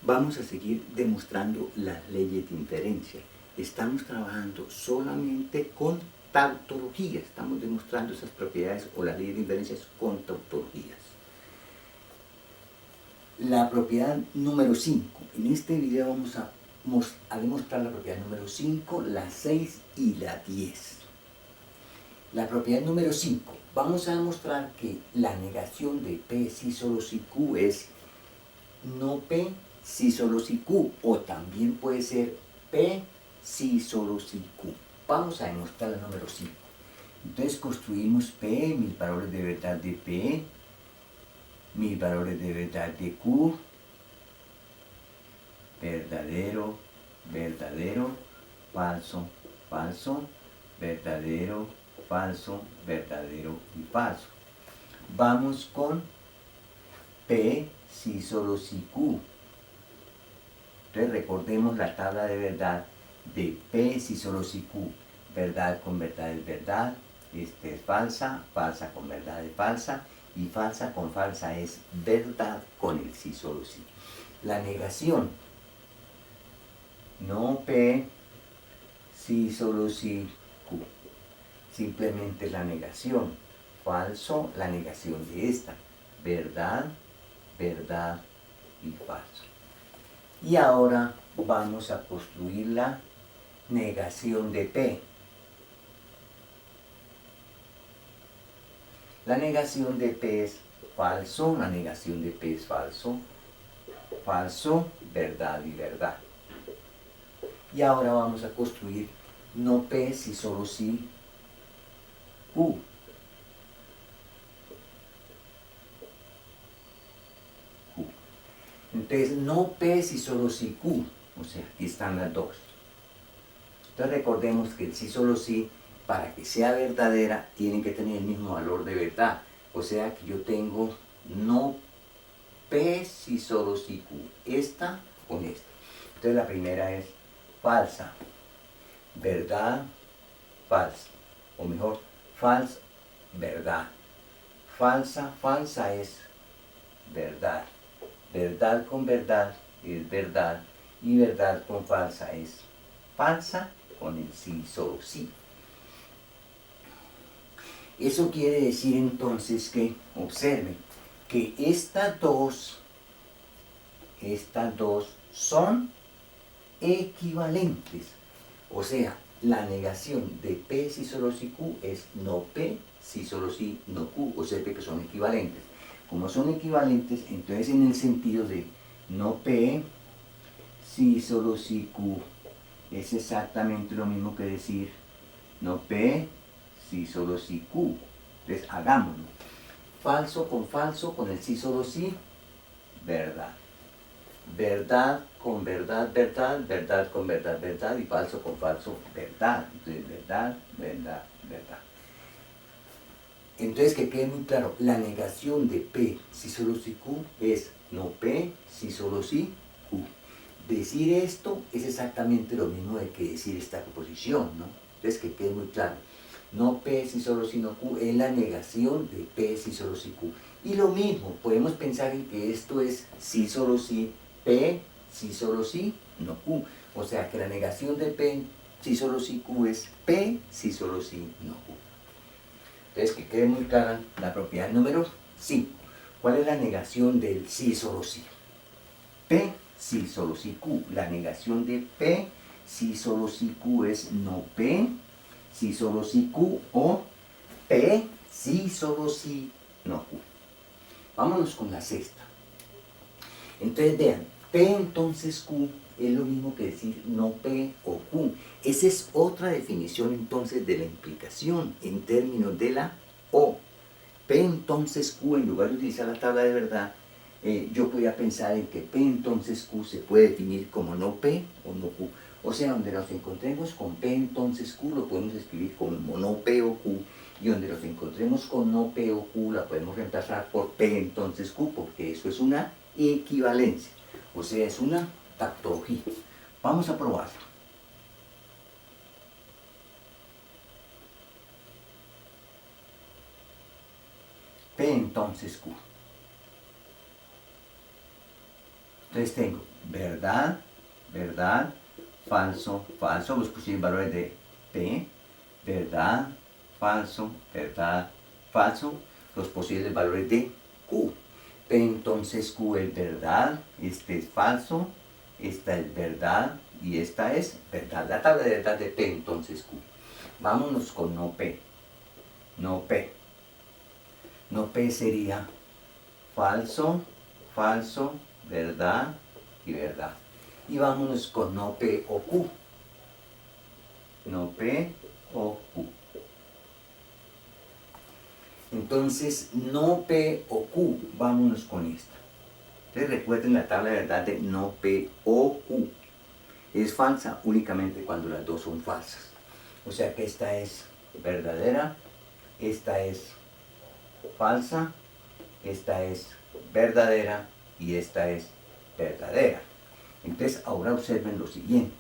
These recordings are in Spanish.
vamos a seguir demostrando las leyes de inferencia. Estamos trabajando solamente con tautologías, estamos demostrando esas propiedades o las leyes de inferencia con tautologías. La propiedad número 5. En este video vamos a demostrar la propiedad número 5, la 6 y la 10. La propiedad número 5. Vamos a demostrar que la negación de P si solo si Q es no P si solo si Q, o también puede ser P si solo si Q. Vamos a demostrar la número 5. Entonces construimos P, mis valores de verdad de P, mis valores de verdad de Q, verdadero, verdadero, falso, falso, verdadero, falso, verdadero y falso. Vamos con P si solo si Q. Entonces recordemos la tabla de verdad de P si solo si Q. Verdad con verdad es verdad, es falsa, falsa con verdad es falsa, y falsa con falsa es verdad con el sí solo sí. La negación, no P si solo si Q. Simplemente la negación, falso, la negación de esta, verdad, verdad y falso. Y ahora vamos a construir la negación de P. La negación de P es falso, la negación de P es falso, falso, verdad y verdad. Y ahora vamos a construir no P si solo si Q. Q. Entonces, no P si solo si Q. O sea, aquí están las dos. Entonces recordemos que el sí solo sí, para que sea verdadera, tiene que tener el mismo valor de verdad. O sea que yo tengo no P si solo si Q. Esta con esta. Entonces la primera es falsa. Verdad, falsa. O mejor, falsa, verdad. Falsa, falsa es verdad. Verdad con verdad es verdad. Y verdad con falsa es falsa con el sí solo sí. Eso quiere decir entonces que, observen, que estas dos son equivalentes. O sea, la negación de P si solo si Q es no P si solo si no Q. O sea que son equivalentes. Como son equivalentes, entonces en el sentido de no P si solo si Q es exactamente lo mismo que decir no P si solo si Q. Entonces hagámoslo. Falso con el sí solo sí, verdad. Verdad con verdad, verdad, verdad con verdad, verdad, y falso con falso, verdad. Entonces, verdad, verdad, verdad. Entonces, que quede muy claro, la negación de P si solo si Q es no P si solo si Q. Decir esto es exactamente lo mismo de que decir esta proposición, ¿no? Entonces, que quede muy claro. No P si solo si no Q es la negación de P si solo si Q. Y lo mismo, podemos pensar en que esto es si solo si P si solo si no Q. O sea que la negación de P si solo si Q es P si solo si no Q. Entonces que quede muy clara la propiedad número 5. ¿Cuál es la negación del si solo si? P si solo si Q. La negación de P si solo si Q es no P si solo si Q o P si solo si no Q. Vámonos con la sexta. Entonces vean, P entonces Q es lo mismo que decir no P o Q. Esa es otra definición entonces de la implicación en términos de la O. P entonces Q, en lugar de utilizar la tabla de verdad, yo podría pensar en que P entonces Q se puede definir como no P o no Q. O sea, donde nos encontremos con P entonces Q lo podemos escribir como no P o Q, y donde nos encontremos con no P o Q la podemos reemplazar por P entonces Q, porque eso es una equivalencia, o sea, es una tautología. Vamos a probarlo. P entonces Q. Entonces tengo verdad, verdad, falso, falso, los posibles valores de P, verdad, falso, verdad, falso, los posibles valores de Q. P entonces Q es verdad, este es falso, esta es verdad y esta es verdad. La tabla de verdad de P entonces Q. Vámonos con no P. No P. No P sería falso, falso, verdad y verdad. Y vámonos con no P o Q. No P o Q. Entonces, no P o Q, vámonos con esta. Entonces recuerden la tabla de verdad de no P o Q. Es falsa únicamente cuando las dos son falsas. O sea que esta es verdadera, esta es falsa, esta es verdadera y esta es verdadera. Entonces ahora observen lo siguiente.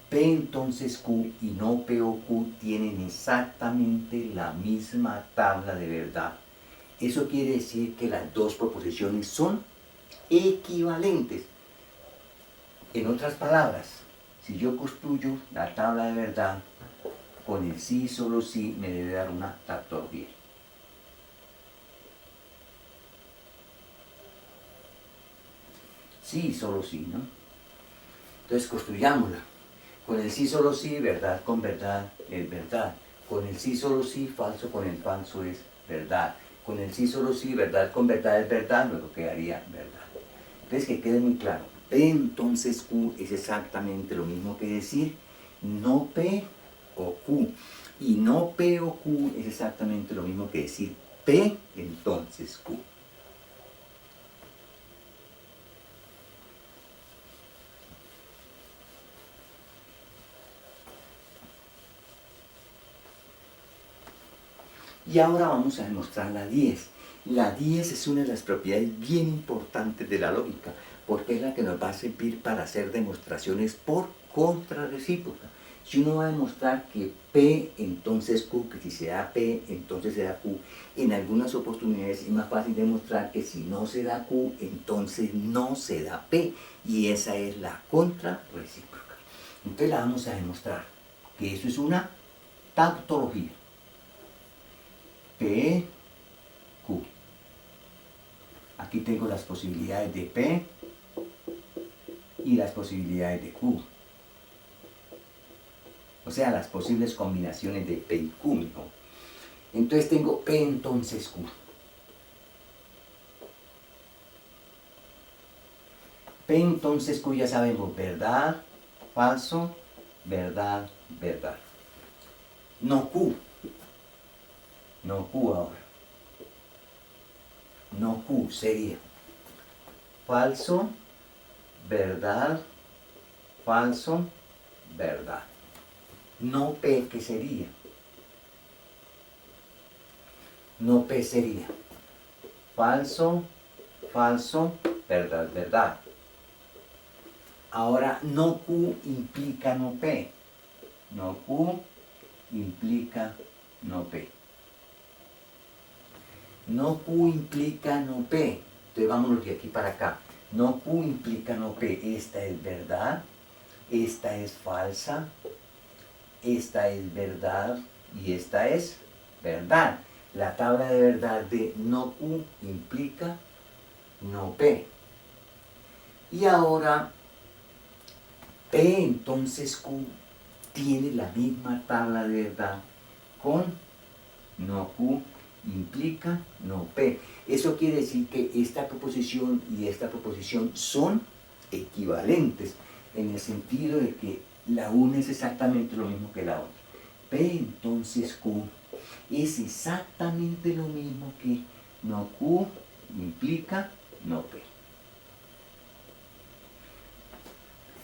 P entonces Q y no P o Q tienen exactamente la misma tabla de verdad. Eso quiere decir que las dos proposiciones son equivalentes. En otras palabras, si yo construyo la tabla de verdad con el sí, solo sí, me debe dar una tautología. Sí, solo sí, ¿no? Entonces construyámosla. Con el sí, solo sí, verdad con verdad es verdad. Con el sí, solo sí, falso con el falso es verdad. Con el sí, solo sí, verdad con verdad es verdad, luego quedaría verdad. Entonces que quede muy claro. P entonces Q es exactamente lo mismo que decir no P o Q. Y no P o Q es exactamente lo mismo que decir P entonces Q. Y ahora vamos a demostrar la 10. La 10 es una de las propiedades bien importantes de la lógica, porque es la que nos va a servir para hacer demostraciones por contrarrecíproca. Si uno va a demostrar que P entonces Q, que si se da P entonces se da Q, en algunas oportunidades es más fácil demostrar que si no se da Q entonces no se da P, y esa es la contrarrecíproca. Entonces la vamos a demostrar, que eso es una tautología. P, Q. Aquí tengo las posibilidades de P y las posibilidades de Q. O sea, las posibles combinaciones de P y Q, ¿no? Entonces tengo P entonces Q. P entonces Q ya sabemos, verdad, falso, verdad, verdad. No Q. No Q ahora. No Q sería falso, verdad, falso, verdad. No P, ¿qué sería? No P sería falso, falso, verdad, verdad. Ahora, no Q implica no P. No Q implica no P. No Q implica no P. Entonces vámonos de aquí para acá. No Q implica no P. Esta es verdad, esta es falsa, esta es verdad y esta es verdad. La tabla de verdad de no Q implica no P. Y ahora P entonces Q tiene la misma tabla de verdad con no Q implica no P. Eso quiere decir que esta proposición y esta proposición son equivalentes en el sentido de que la una es exactamente lo mismo que la otra. P entonces Q es exactamente lo mismo que no Q implica no P.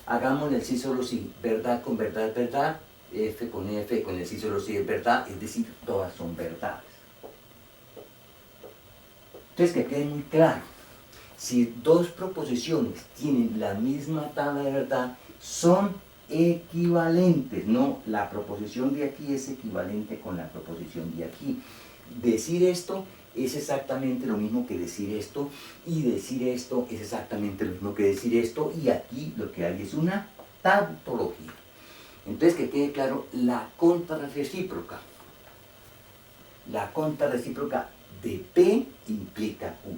Hagamos el sí solo sí, verdad con verdad, verdad, F con el sí solo sí es verdad, es decir, todas son verdades. Entonces que quede muy claro, si dos proposiciones tienen la misma tabla de verdad, son equivalentes, no, la proposición de aquí es equivalente con la proposición de aquí. Decir esto es exactamente lo mismo que decir esto, y decir esto es exactamente lo mismo que decir esto, y aquí lo que hay es una tautología. Entonces, que quede claro, la contrarrecíproca. La contrarrecíproca de P implica Q.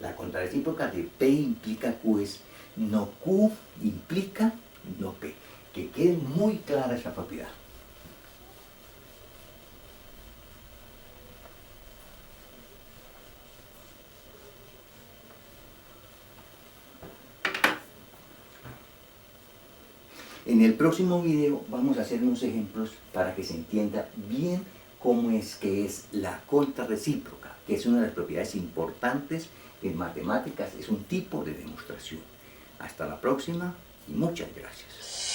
La contrarrecíproca de P implica Q es no Q implica no P. Que quede muy clara esa propiedad. En el próximo video vamos a hacer unos ejemplos para que se entienda bien cómo es que es la contrarrecíproca, que es una de las propiedades importantes en matemáticas, es un tipo de demostración. Hasta la próxima y muchas gracias.